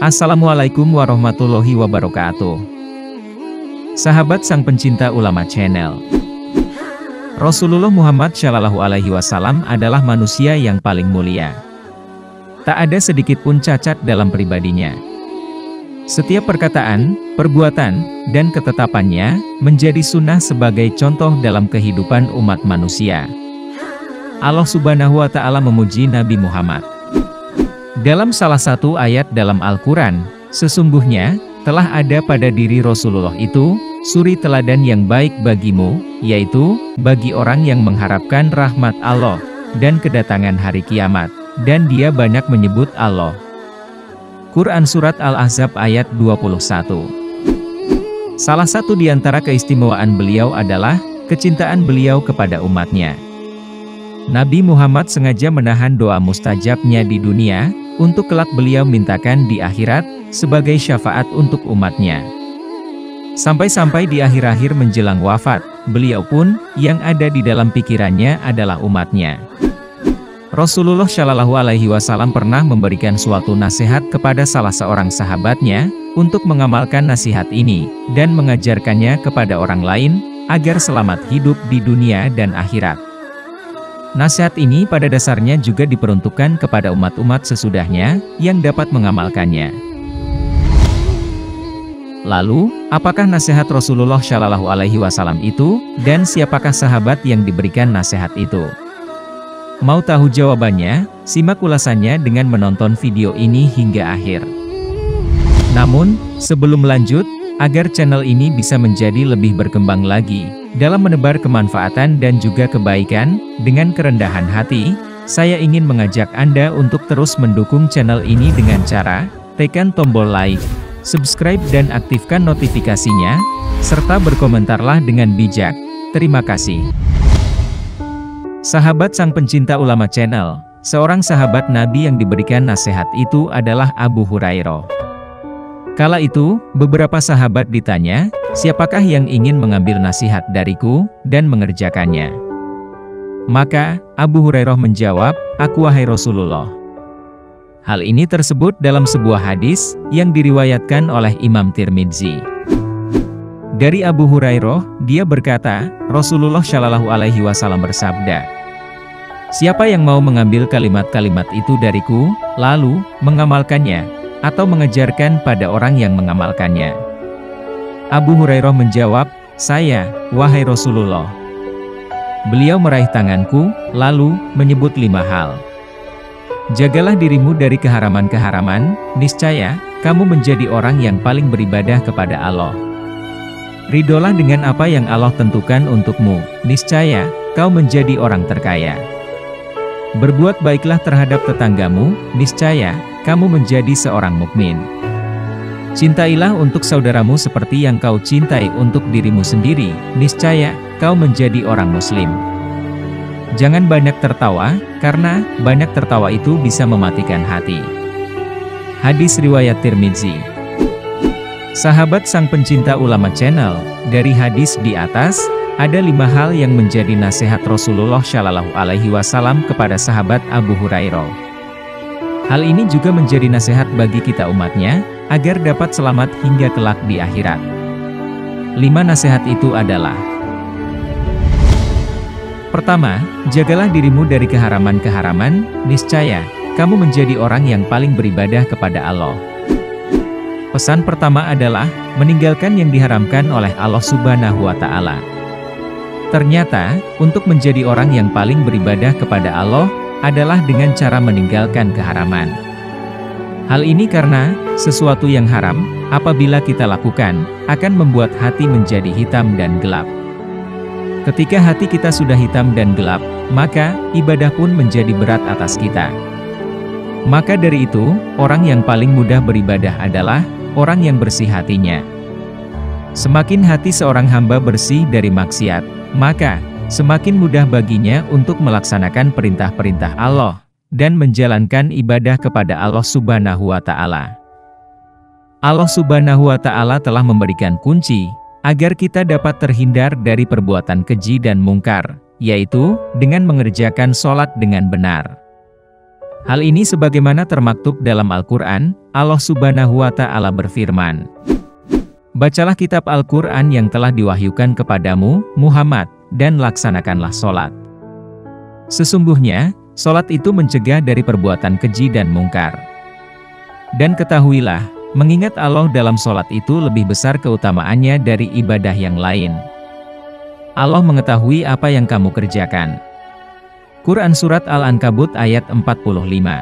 Assalamualaikum warahmatullahi wabarakatuh. Sahabat sang pencinta ulama channel. Rasulullah Muhammad Shallallahu Alaihi Wasallam adalah manusia yang paling mulia. Tak ada sedikit pun cacat dalam pribadinya. Setiap perkataan, perbuatan, dan ketetapannya menjadi sunnah sebagai contoh dalam kehidupan umat manusia. Allah Subhanahu wa Ta'ala memuji Nabi Muhammad. Dalam salah satu ayat dalam Al-Quran, sesungguhnya telah ada pada diri Rasulullah itu suri teladan yang baik bagimu, yaitu bagi orang yang mengharapkan rahmat Allah dan kedatangan hari kiamat, dan dia banyak menyebut Allah. Quran Surat Al-Ahzab ayat 21. Salah satu di antara keistimewaan beliau adalah kecintaan beliau kepada umatnya. Nabi Muhammad sengaja menahan doa mustajabnya di dunia, untuk kelak beliau mintakan di akhirat, sebagai syafaat untuk umatnya. Sampai-sampai di akhir-akhir menjelang wafat, beliau pun, yang ada di dalam pikirannya adalah umatnya. Rasulullah Shallallahu Alaihi Wasallam pernah memberikan suatu nasihat kepada salah seorang sahabatnya, untuk mengamalkan nasihat ini, dan mengajarkannya kepada orang lain, agar selamat hidup di dunia dan akhirat. Nasihat ini pada dasarnya juga diperuntukkan kepada umat-umat sesudahnya, yang dapat mengamalkannya. Lalu, apakah nasihat Rasulullah Shallallahu Alaihi Wasallam itu, dan siapakah sahabat yang diberikan nasihat itu? Mau tahu jawabannya? Simak ulasannya dengan menonton video ini hingga akhir. Namun, sebelum lanjut, agar channel ini bisa menjadi lebih berkembang lagi, dalam menebar kemanfaatan dan juga kebaikan, dengan kerendahan hati, saya ingin mengajak Anda untuk terus mendukung channel ini dengan cara, tekan tombol like, subscribe dan aktifkan notifikasinya, serta berkomentarlah dengan bijak. Terima kasih. Sahabat sang pencinta ulama channel, seorang sahabat Nabi yang diberikan nasihat itu adalah Abu Hurairah. Kala itu, beberapa sahabat ditanya, siapakah yang ingin mengambil nasihat dariku, dan mengerjakannya? Maka, Abu Hurairah menjawab, aku wahai Rasulullah. Hal ini tersebut dalam sebuah hadis, yang diriwayatkan oleh Imam Tirmidzi. Dari Abu Hurairah, dia berkata, Rasulullah Shallallahu Alaihi Wasallam bersabda, siapa yang mau mengambil kalimat-kalimat itu dariku, lalu, mengamalkannya, atau mengajarkan pada orang yang mengamalkannya. Abu Hurairah menjawab, saya, wahai Rasulullah. Beliau meraih tanganku, lalu, menyebut 5 hal. Jagalah dirimu dari keharaman-keharaman, niscaya, kamu menjadi orang yang paling beribadah kepada Allah. Ridolah dengan apa yang Allah tentukan untukmu, niscaya, kau menjadi orang terkaya. Berbuat baiklah terhadap tetanggamu, niscaya, kamu menjadi seorang mukmin. Cintailah untuk saudaramu seperti yang kau cintai untuk dirimu sendiri, niscaya, kau menjadi orang muslim. Jangan banyak tertawa, karena, banyak tertawa itu bisa mematikan hati. Hadis riwayat Tirmidzi. Sahabat sang pencinta ulama channel, dari hadis di atas, ada 5 hal yang menjadi nasihat Rasulullah Shallallahu Alaihi Wasallam kepada sahabat Abu Hurairah. Hal ini juga menjadi nasihat bagi kita umatnya, agar dapat selamat hingga kelak di akhirat. 5 nasihat itu adalah: pertama, jagalah dirimu dari keharaman-keharaman, niscaya, kamu menjadi orang yang paling beribadah kepada Allah. Pesan pertama adalah, meninggalkan yang diharamkan oleh Allah Subhanahu wa Ta'ala. Ternyata, untuk menjadi orang yang paling beribadah kepada Allah, adalah dengan cara meninggalkan keharaman. Hal ini karena, sesuatu yang haram, apabila kita lakukan, akan membuat hati menjadi hitam dan gelap. Ketika hati kita sudah hitam dan gelap, maka, ibadah pun menjadi berat atas kita. Maka dari itu, orang yang paling mudah beribadah adalah, orang yang bersih hatinya. Semakin hati seorang hamba bersih dari maksiat, maka, semakin mudah baginya untuk melaksanakan perintah-perintah Allah, dan menjalankan ibadah kepada Allah Subhanahu wa Ta'ala. Allah Subhanahu wa Ta'ala telah memberikan kunci, agar kita dapat terhindar dari perbuatan keji dan mungkar, yaitu, dengan mengerjakan sholat dengan benar. Hal ini sebagaimana termaktub dalam Al-Quran, Allah Subhanahu wa Ta'ala berfirman, "Bacalah kitab Al-Quran yang telah diwahyukan kepadamu, Muhammad, dan laksanakanlah sholat. Sesungguhnya, sholat itu mencegah dari perbuatan keji dan mungkar. Dan ketahuilah, mengingat Allah dalam sholat itu lebih besar keutamaannya dari ibadah yang lain. Allah mengetahui apa yang kamu kerjakan." Quran Surat Al-Ankabut ayat 45.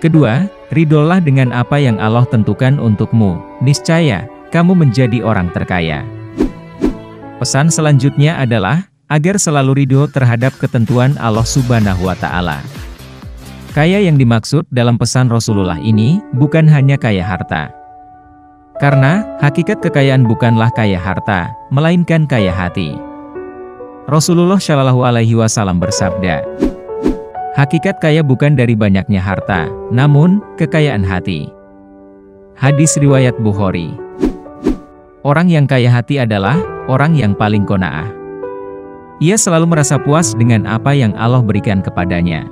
Kedua, ridholah dengan apa yang Allah tentukan untukmu, niscaya kamu menjadi orang terkaya. Pesan selanjutnya adalah, agar selalu ridho terhadap ketentuan Allah Subhanahu wa Ta'ala. Kaya yang dimaksud dalam pesan Rasulullah ini, bukan hanya kaya harta. Karena, hakikat kekayaan bukanlah kaya harta, melainkan kaya hati. Rasulullah Shallallahu Alaihi Wasallam bersabda, "Hakikat kaya bukan dari banyaknya harta, namun kekayaan hati." Hadis riwayat Bukhari. Orang yang kaya hati adalah orang yang paling qanaah. Ia selalu merasa puas dengan apa yang Allah berikan kepadanya.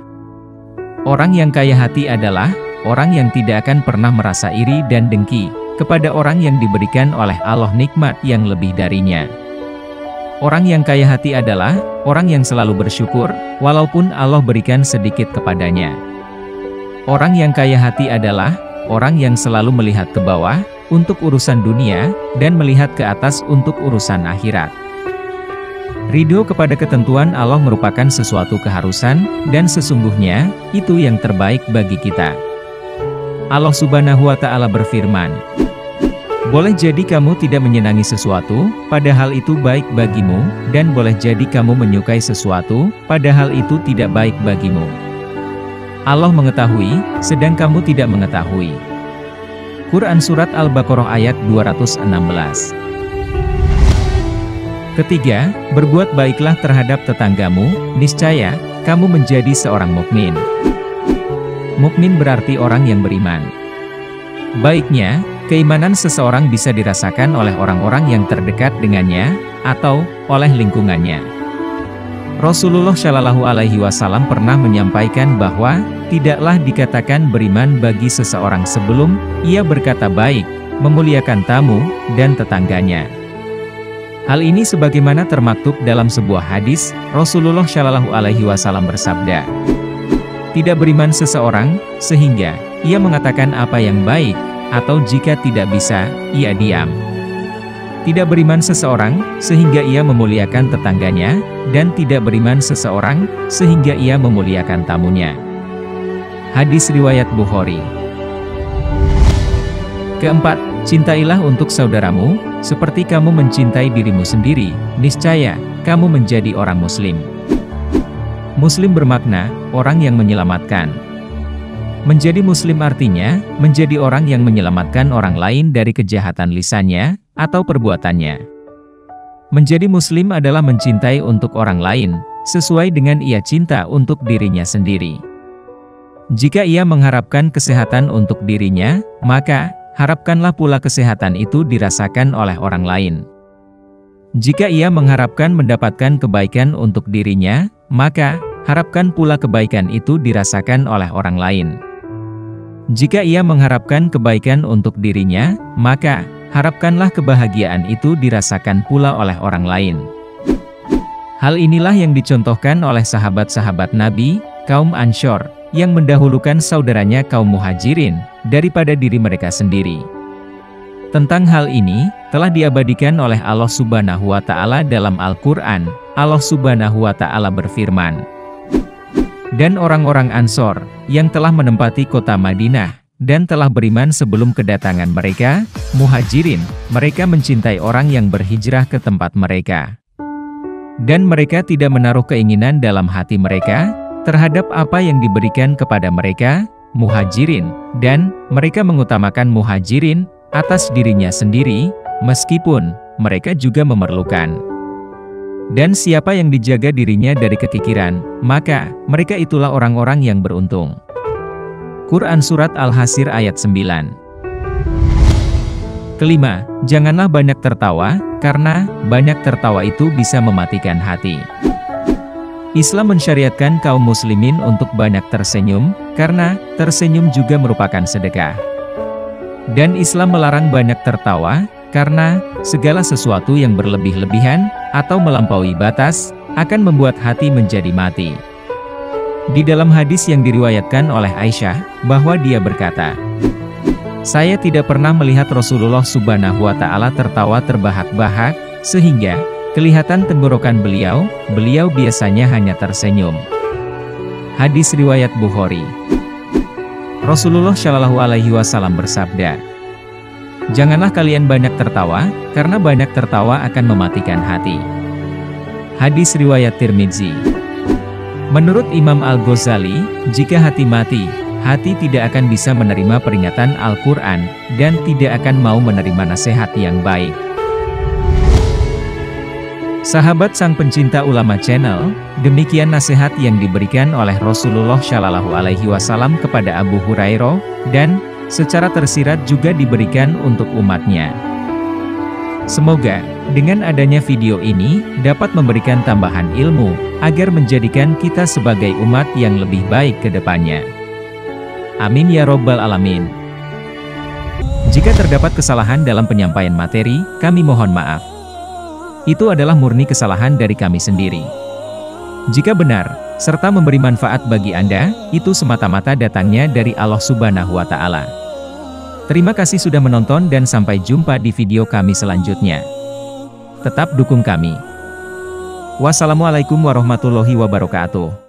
Orang yang kaya hati adalah orang yang tidak akan pernah merasa iri dan dengki kepada orang yang diberikan oleh Allah nikmat yang lebih darinya. Orang yang kaya hati adalah orang yang selalu bersyukur, walaupun Allah berikan sedikit kepadanya. Orang yang kaya hati adalah orang yang selalu melihat ke bawah untuk urusan dunia, dan melihat ke atas untuk urusan akhirat. Ridho kepada ketentuan Allah merupakan sesuatu keharusan, dan sesungguhnya, itu yang terbaik bagi kita. Allah Subhanahu wa Ta'ala berfirman, "Boleh jadi kamu tidak menyenangi sesuatu, padahal itu baik bagimu, dan boleh jadi kamu menyukai sesuatu, padahal itu tidak baik bagimu. Allah mengetahui, sedang kamu tidak mengetahui." Quran Surat Al-Baqarah ayat 216. Ketiga, berbuat baiklah terhadap tetanggamu, niscaya kamu menjadi seorang mukmin. Mukmin berarti orang yang beriman. Baiknya, keimanan seseorang bisa dirasakan oleh orang-orang yang terdekat dengannya, atau oleh lingkungannya. Rasulullah Shallallahu Alaihi Wasallam pernah menyampaikan bahwa, tidaklah dikatakan beriman bagi seseorang sebelum ia berkata baik, memuliakan tamu, dan tetangganya. Hal ini sebagaimana termaktub dalam sebuah hadis, Rasulullah Shallallahu Alaihi Wasallam bersabda, "Tidak beriman seseorang, sehingga ia mengatakan apa yang baik, atau jika tidak bisa, ia diam. Tidak beriman seseorang, sehingga ia memuliakan tetangganya, dan tidak beriman seseorang, sehingga ia memuliakan tamunya." Hadis riwayat Bukhari. Keempat, cintailah untuk saudaramu, seperti kamu mencintai dirimu sendiri, niscaya kamu menjadi orang muslim. Muslim bermakna, orang yang menyelamatkan. Menjadi muslim artinya, menjadi orang yang menyelamatkan orang lain dari kejahatan lisannya, atau perbuatannya. Menjadi muslim adalah mencintai untuk orang lain, sesuai dengan ia cinta untuk dirinya sendiri. Jika ia mengharapkan kesehatan untuk dirinya, maka harapkanlah pula kesehatan itu dirasakan oleh orang lain. Jika ia mengharapkan mendapatkan kebaikan untuk dirinya, maka harapkan pula kebaikan itu dirasakan oleh orang lain. Jika ia mengharapkan kebaikan untuk dirinya, maka harapkanlah kebahagiaan itu dirasakan pula oleh orang lain. Hal inilah yang dicontohkan oleh sahabat-sahabat Nabi, kaum Ansyar, yang mendahulukan saudaranya kaum Muhajirin daripada diri mereka sendiri. Tentang hal ini, telah diabadikan oleh Allah Subhanahu wa Ta'ala dalam Al-Quran. Allah Subhanahu wa Ta'ala berfirman, "Dan orang-orang Ansor, yang telah menempati kota Madinah, dan telah beriman sebelum kedatangan mereka, Muhajirin, mereka mencintai orang yang berhijrah ke tempat mereka. Dan mereka tidak menaruh keinginan dalam hati mereka, terhadap apa yang diberikan kepada mereka, Muhajirin, dan mereka mengutamakan Muhajirin atas dirinya sendiri, meskipun mereka juga memerlukan. Dan siapa yang dijaga dirinya dari kekikiran, maka mereka itulah orang-orang yang beruntung." Quran Surat Al-Hashr ayat 9. Kelima, janganlah banyak tertawa, karena banyak tertawa itu bisa mematikan hati. Islam mensyariatkan kaum muslimin untuk banyak tersenyum, karena tersenyum juga merupakan sedekah. Dan Islam melarang banyak tertawa, karena segala sesuatu yang berlebih-lebihan atau melampaui batas akan membuat hati menjadi mati. Di dalam hadis yang diriwayatkan oleh Aisyah, bahwa dia berkata, "Saya tidak pernah melihat Rasulullah Subhanahu wa Ta'ala tertawa terbahak-bahak, sehingga kelihatan tenggorokan beliau biasanya hanya tersenyum." Hadis riwayat Bukhari. Rasulullah Shallallahu Alaihi Wasallam bersabda, "Janganlah kalian banyak tertawa, karena banyak tertawa akan mematikan hati." Hadis riwayat Tirmidzi. Menurut Imam Al-Ghazali, jika hati mati, hati tidak akan bisa menerima peringatan Al-Quran, dan tidak akan mau menerima nasihat yang baik. Sahabat sang pencinta ulama channel, demikian nasihat yang diberikan oleh Rasulullah Shallallahu Alaihi Wasallam kepada Abu Hurairah, dan secara tersirat juga diberikan untuk umatnya. Semoga dengan adanya video ini dapat memberikan tambahan ilmu, agar menjadikan kita sebagai umat yang lebih baik ke depannya. Amin ya robbal alamin. Jika terdapat kesalahan dalam penyampaian materi, kami mohon maaf. Itu adalah murni kesalahan dari kami sendiri. Jika benar, serta memberi manfaat bagi Anda, itu semata-mata datangnya dari Allah Subhanahu wa Ta'ala. Terima kasih sudah menonton dan sampai jumpa di video kami selanjutnya. Tetap dukung kami. Wassalamualaikum warahmatullahi wabarakatuh.